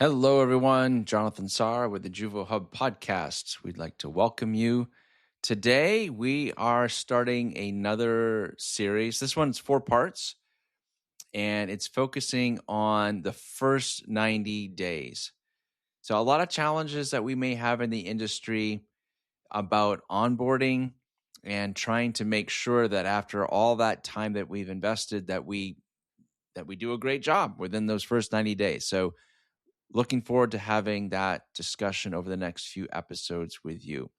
Hello, everyone. Jonathan Saar with the Juvo Hub podcast. We'd like to welcome you. Today, we are starting another series. This one's 4 parts, and it's focusing on the first 90 days. So, a lot of challenges that we may have in the industry about onboarding and trying to make sure that after all that time that we've invested, that we do a great job within those first 90 days. So, looking forward to having that discussion over the next few episodes with you.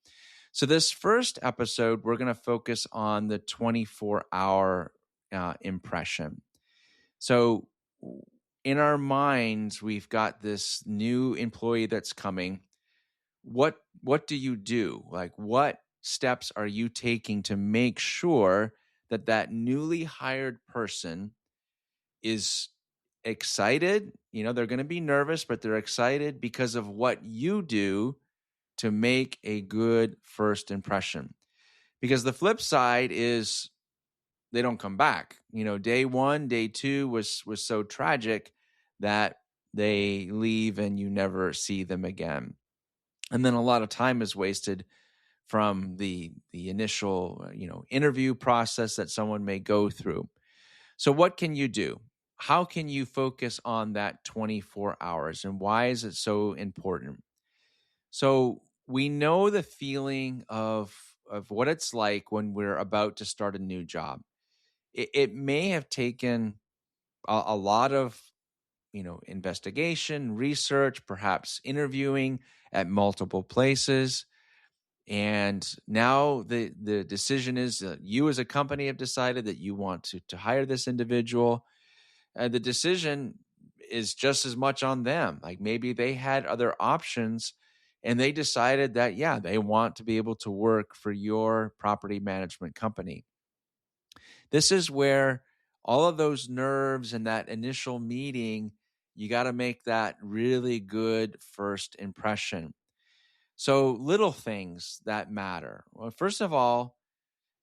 So, this first episode, we're going to focus on the 24-hour impression. So, in our minds, we've got this new employee that's coming. What do you do? Like, what steps are you taking to make sure that that newly hired person is excited? They're going to be nervous, but they're excited because of what you do to make a good first impression. Because the flip side is they don't come back. Day 1, day 2 was so tragic that they leave and you never see them again. And then a lot of time is wasted from the initial, interview process that someone may go through. So what can you do? How can you focus on that 24 hours, and why is it so important? So we know the feeling of what it's like when we're about to start a new job. It may have taken a lot of investigation, research, perhaps interviewing at multiple places. And now the decision is that you as a company have decided that you want to hire this individual. The decision is just as much on them. Like maybe they had other options and they decided that, yeah, they want to be able to work for your property management company. This is where all of those nerves and that initial meeting, you got to make that really good first impression. So little things that matter. Well, first of all,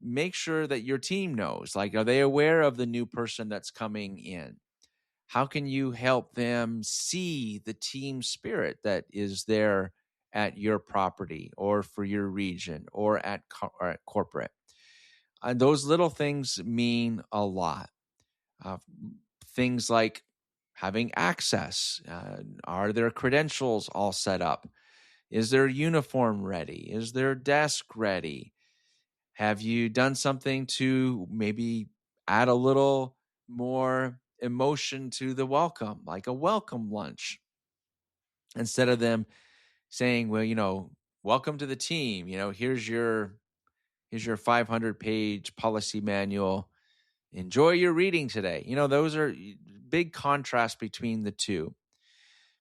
make sure that your team knows. Like, are they aware of the new person that's coming in? How can you help them see the team spirit that is there at your property or for your region or at corporate? And those little things mean a lot. Things like having access. Are their credentials all set up? Is their uniform ready? Is their desk ready? Have you done something to maybe add a little more emotion to the welcome, like a welcome lunch, instead of them saying, well, welcome to the team. Here's your 500-page policy manual. Enjoy your reading today. Those are big contrasts between the two,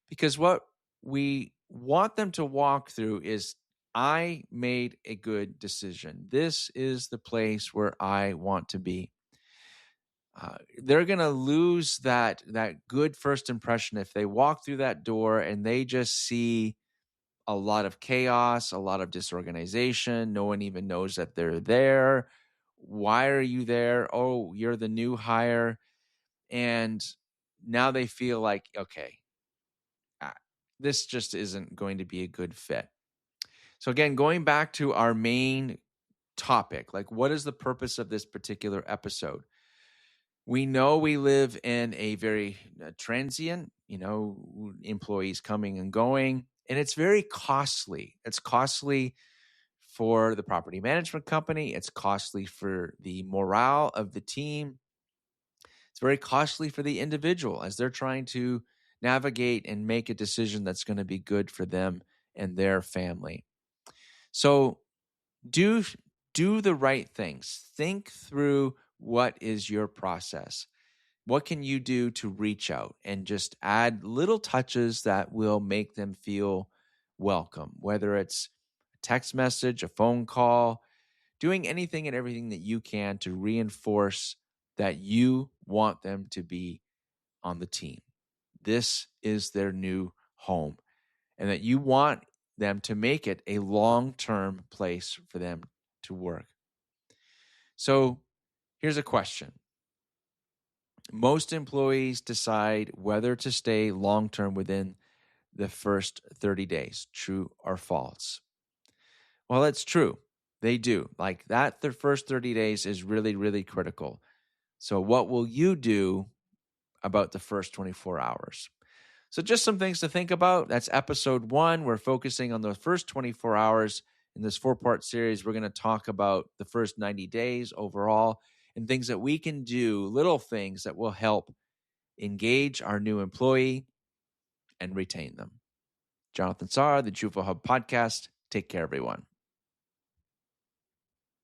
because what we want them to walk through is, I made a good decision. This is the place where I want to be. They're going to lose that good first impression if they walk through that door and they just see a lot of chaos, a lot of disorganization. No one even knows that they're there. Why are you there? Oh, you're the new hire. And now they feel like, okay, this just isn't going to be a good fit. So again, going back to our main topic, like what is the purpose of this particular episode? We know we live in a very transient, employees coming and going, and it's very costly. It's costly for the property management company. It's costly for the morale of the team. It's very costly for the individual as they're trying to navigate and make a decision that's going to be good for them and their family. So do the right things. Think through what is your process. What can you do to reach out and just add little touches that will make them feel welcome, whether it's a text message, a phone call, doing anything and everything that you can to reinforce that you want them to be on the team. This is their new home, and that you want them to make it a long-term place for them to work. So here's a question. Most employees decide whether to stay long-term within the first 30 days. True or false? Well, it's true. They do. Like that, the first 30 days is really, really critical. So, what will you do about the first 24 hours? So, just some things to think about. That's episode 1. We're focusing on the first 24 hours. In this 4-part series, we're going to talk about the first 90 days overall and things that we can do, little things that will help engage our new employee and retain them. Jonathan Saar, the Juvo Hub podcast. Take care, everyone.